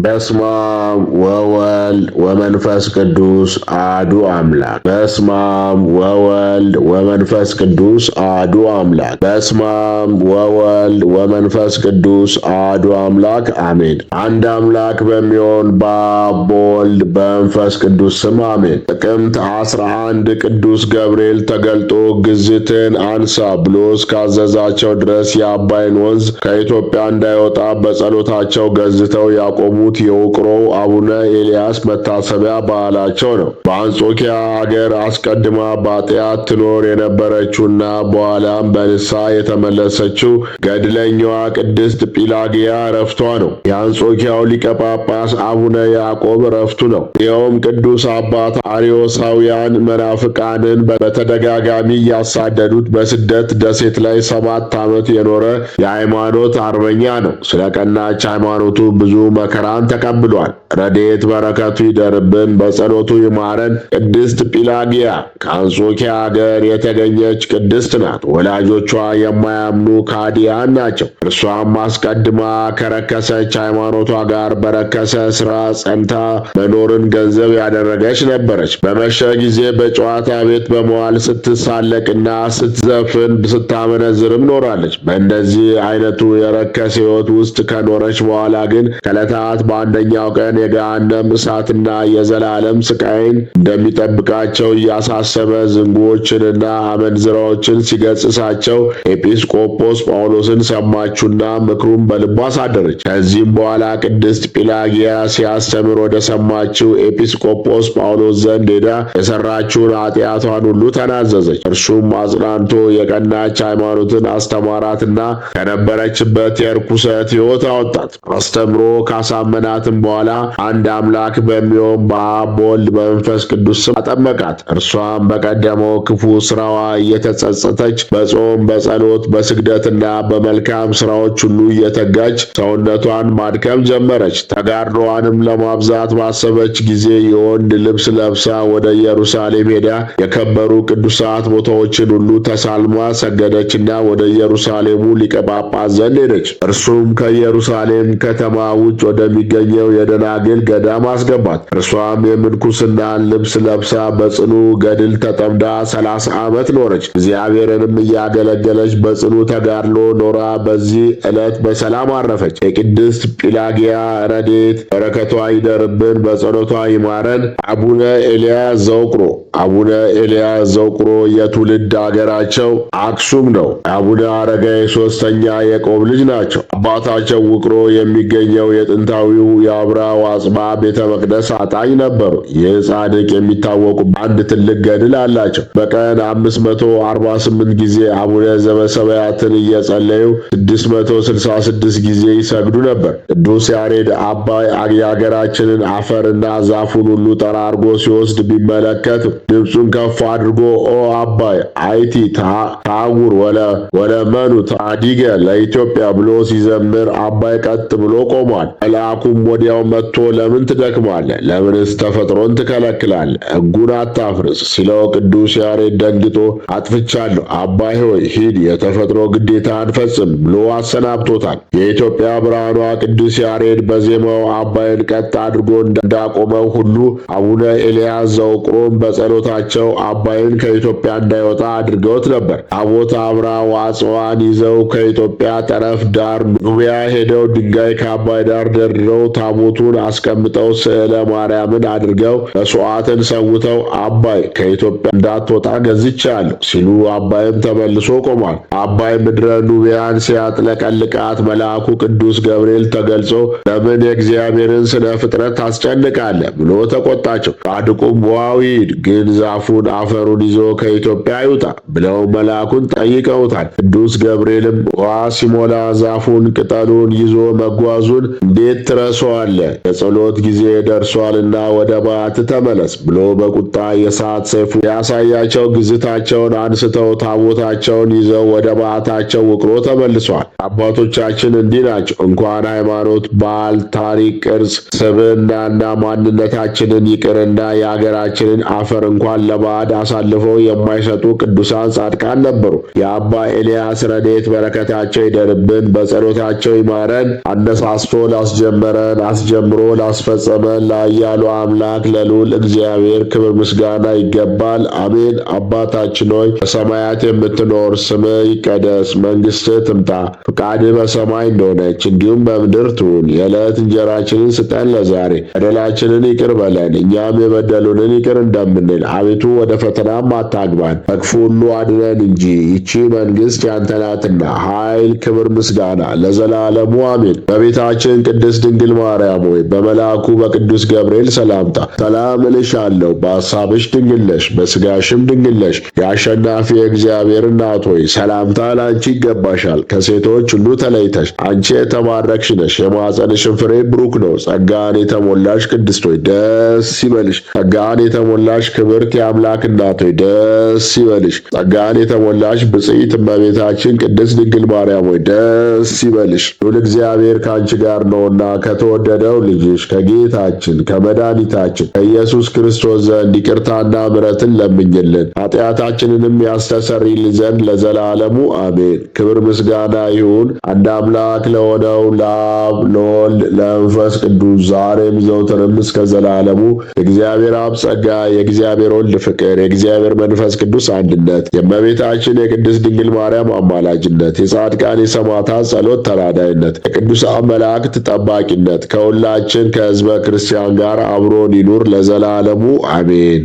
በስመ አብ ወወልድ ወመንፈስ ቅዱስ አሐዱ አምላክ። በስመ አብ ወወልድ ወመንፈስ ቅዱስ አሐዱ አምላክ። በስመ አብ ወወልድ ወመንፈስ ቅዱስ አሐዱ አምላክ አሜን። አንድ አምላክ በሚሆን በአብ በወልድ በመንፈስ ቅዱስ ስም አሜን። ጥቅምት 11 ቅዱስ ገብርኤል ተገልጦ ግዝትን አንሳ ብሎ እስካዘዛቸው ድረስ የአባይን ወንዝ ከኢትዮጵያ እንዳይወጣ በጸሎታቸው ገዝተው ያቆሙት የውቅሮው አቡነ ኤልያስ መታሰቢያ በዓላቸው ነው። በአንጾኪያ አገር አስቀድማ በኃጢአት ትኖር የነበረችውና በኋላም በንስሐ የተመለሰችው ገድለኛዋ ቅድስት ጲላግያ ዕረፍቷ ነው። የአንጾኪያው ሊቀ ጳጳስ አቡነ ያዕቆብ ዕረፍቱ ነው። ይኸውም ቅዱስ አባት አርዮሳውያን መናፍቃንን በተደጋጋሚ እያሳደዱት በስደት ደሴት ላይ 7 ዓመት የኖረ የሃይማኖት አርበኛ ነው። ስለ ቀናች ሃይማኖቱ ብዙ መከራን ተቀብሏል። ረድኤት በረከቱ ይደርብን፣ በጸሎቱ ይማረን። ቅድስት ጲላግያ ከአንጾኪያ አገር የተገኘች ቅድስት ናት። ወላጆቿ የማያምኑ ካዲያን ናቸው። እርሷም አስቀድማ ከረከሰች ሃይማኖቷ ጋር በረከሰ ሥራ ጸንታ መኖርን ገንዘብ ያደረገች ነበረች። በመሸ ጊዜ በጨዋታ ቤት በመዋል ስትሳለቅና ስትዘፍን ስታመነዝርም ኖራለች። በእንደዚህ አይነቱ የረከሰ ሕይወት ውስጥ ከኖረች በኋላ ግን ከዕለታት በአንደኛው ቀን የገሃነም እሳትና የዘላለም ስቃይን እንደሚጠብቃቸው እያሳሰበ ዝንጉዎችንና አመንዝራዎችን ሲገስጻቸው ኤጲስቆጶስ ጳውሎስን ሰማችውና ምክሩን በልቧ አሳደረች። ከዚህም በኋላ ቅድስት ጲላግያ ሲያስተምር ወደ ሰማችው ኤጲስቆጶስ ጳውሎስ ዘንድ ሄዳ የሰራችውን ኃጢአቷን ሁሉ ተናዘዘች። እርሱም አጽናንቶ የቀናች ሃይማኖትን አስተማራትና ከነበረችበት የርኩሰት ሕይወት አወጣት። አስተምሮ ካሳመናትም በኋላ አንድ አምላክ በሚሆን በአብ በወልድ በመንፈስ ቅዱስ ስም አጠመቃት። እርሷም በቀደመው ክፉ ስራዋ እየተጸጸተች በጾም በጸሎት በስግደትና በመልካም ስራዎች ሁሉ እየተጋች ሰውነቷን ማድከም ጀመረች። ተጋድሎዋንም ለማብዛት ባሰበች ጊዜ የወንድ ልብስ ለብሳ ወደ ኢየሩሳሌም ሄዳ የከበሩ ቅዱሳት ቦታዎችን ሁሉ ተሳልማ ሰገደችና ወደ ኢየሩሳሌሙ ሊቀ ጳጳስ ዘንድ ሄደች። እርሱም ከኢየሩሳሌም ከተማ ውጭ ወደሚገኘው የደናግል ገዳም አስገባት። እርሷም የምንኩስናን ልብስ ለብሳ በጽኑ ገድል ተጠምዳ 30 ዓመት ኖረች። እግዚአብሔርንም እያገለገለች በጽኑ ተጋድሎ ኖራ በዚህ ዕለት በሰላም አረፈች። የቅድስት ጲላግያ ረድኤት በረከቷ ይደርብን፣ በጸሎቷ ይማረን። አቡነ ኤልያስ ዘውቅሮ። አቡነ ኤልያስ ዘውቅሮ የትውልድ አገራቸው አክሱም ነው። አቡነ አረጋዊ 3ኛ የቆብ ልጅ ናቸው። አባታቸው ውቅሮ የሚገኘው የጥንታዊው የአብራ ዋጽባ ቤተ መቅደስ አጣኝ ነበሩ። ይህ ጻድቅ የሚታወቁ አንድ ትልቅ ገድል አላቸው። በቀን 548 ጊዜ አቡነ ዘበሰማያትን እየጸለዩ 666 ጊዜ ይሰግዱ ነበር። ቅዱስ ያሬድ አባይ የአገራችንን አፈርና ዛፉን ሁሉ ጠራርጎ ሲወስድ ቢመለከት ድምፁን ከፍ አድርጎ ኦ አባይ አይቲ ታውር ወለመኑ ታዲገ ለኢትዮጵያ ብሎ ሲዘምር አባይ ቀጥ ብሎ ቆሟል። መልአኩም ወዲያው መጥቶ ለምን ትደክማለህ? ለምንስ ተፈጥሮን ትከለክላለህ? ሕጉን አታፍርስ ሲለው ቅዱስ ያሬድ ደንግጦ አጥፍቻለሁ፣ አባይ ሆይ ሂድ፣ የተፈጥሮ ግዴታን ፈጽም ብሎ አሰናብቶታል። የኢትዮጵያ ብርሃኗ ቅዱስ ያሬድ በዜማው አባይን ቀጥ አድርጎ እንዳቆመው ሁሉ አቡነ ኤልያስ ዘውቅሮም በጸሎታቸው አባይን ከኢትዮጵያ እንዳይወጣ አድርገውት ነበር። ታቦተ አብራ ዋጽዋን ይዘው ከኢትዮጵያ ጠረፍ ዳር ኑቢያ ሄደው ድንጋይ ከአባይ ዳር ደርድረው ታቦቱን አስቀምጠው ስዕለ ማርያምን አድርገው መስዋዕትን ሰውተው አባይ ከኢትዮጵያ እንዳትወጣ ገዝቻለሁ ሲሉ አባይም ተመልሶ ቆሟል። አባይ ምድረ ኑቢያን ሲያጥለቀልቃት መልአኩ ቅዱስ ገብርኤል ተገልጾ ለምን የእግዚአብሔርን ስነ ፍጥረት ታስጨንቃለህ ብሎ ተቆጣቸው። ጻድቁም ውሃው ይሂድ፣ ግን ዛፉን አፈሩን ይዞ ከኢትዮጵያ አይውጣ ብለው መልአኩን ጠይቀውታል። ቅዱስ ገብርኤልም ውሃ ሲሞላ ዛፉን ቅጠሉን ይዞ መጓዙን እንዴት ትረሳዋለህ? የጸሎት ጊዜ ደርሷልና ወደ በዓት ተመለስ ብሎ በቁጣ የእሳት ሰይፉ ያሳያቸው ግዝታቸውን አንስተው ታቦታቸውን ይዘው ወደ በዓታቸው ውቅሮ ተመልሰዋል። አባቶቻችን እንዲህ ናቸው። እንኳን ሃይማኖት፣ ባህል፣ ታሪክ፣ ቅርስ፣ ስብዕናና ማንነታችንን ይቅርና የአገራችንን አፈር እንኳን ለባዕድ አሳልፈው የማይሰጡ ቅዱሳን ጻድቃን ነበሩ። የአባ ኤልያስ ረድኤት በረከታቸው ይደርብን፣ በጸሎታቸው ይማረን። አነሳስቶ ላስጀመረ ለጀመረን አስጀምሮ ላስፈጸመን ለኃያሉ አምላክ ለልዑል እግዚአብሔር ክብር ምስጋና ይገባል። አሜን። አባታችን ሆይ በሰማያት የምትኖር ስምህ ይቀደስ፣ መንግሥትህ ትምጣ፣ ፈቃድህ በሰማይ እንደሆነች እንዲሁም በምድር ትሁን። የዕለት እንጀራችንን ስጠን ለዛሬ፣ በደላችንን ይቅር በለን እኛም የበደሉንን ይቅር እንደምንል፣ አቤቱ ወደ ፈተናም አታግባን ከክፉ ሁሉ አድነን እንጂ ይህች መንግሥት ያንተ ናትና ኃይል፣ ክብር፣ ምስጋና ለዘላለሙ አሜን። በቤታችን ቅድስት ድንግል ማርያም ሆይ በመልአኩ በቅዱስ ገብርኤል ሰላምታ ሰላም እልሻለሁ። በሐሳብሽ ድንግል ነሽ፣ በሥጋሽም ድንግል ነሽ። የአሸናፊ የእግዚአብሔር እናት ሆይ ሰላምታ ለአንቺ ይገባሻል። ከሴቶች ሁሉ ተለይተሽ አንቺ የተባረክሽ ነሽ፣ የማኅፀንሽም ፍሬ ብሩክ ነው። ጸጋን የተሞላሽ ቅድስት ሆይ ደስ ይበልሽ። ጸጋን የተሞላሽ ክብርት የአምላክ እናት ሆይ ደስ ይበልሽ። ጸጋን የተሞላሽ ብጽዕት እመቤታችን ቅድስት ድንግል ማርያም ሆይ ደስ ይበልሽ። ልዑል እግዚአብሔር ከአንቺ ጋር ነውና ከተወደደው ልጅሽ ከጌታችን ከመድኃኒታችን ከኢየሱስ ክርስቶስ ዘንድ ይቅርታና ምሕረትን ለምኝልን ኃጢአታችንንም ያስተሰርይልን ዘንድ ለዘላለሙ አሜን። ክብር ምስጋና ይሁን አንድ አምላክ ለሆነው ለአብ ለወልድ ለመንፈስ ቅዱስ ዛሬም ዘወትርም እስከ ዘላለሙ። የእግዚአብሔር አብ ጸጋ፣ የእግዚአብሔር ወልድ ፍቅር፣ የእግዚአብሔር መንፈስ ቅዱስ አንድነት፣ የእመቤታችን የቅድስት ድንግል ማርያም አማላጅነት፣ የጻድቃን የሰማዕታት ጸሎት ተራዳይነት፣ የቅዱሳን መላእክት ጠባቂነት ከሁላችን ከሕዝበ ክርስቲያን ጋር አብሮን ይኑር ለዘላለሙ አሜን።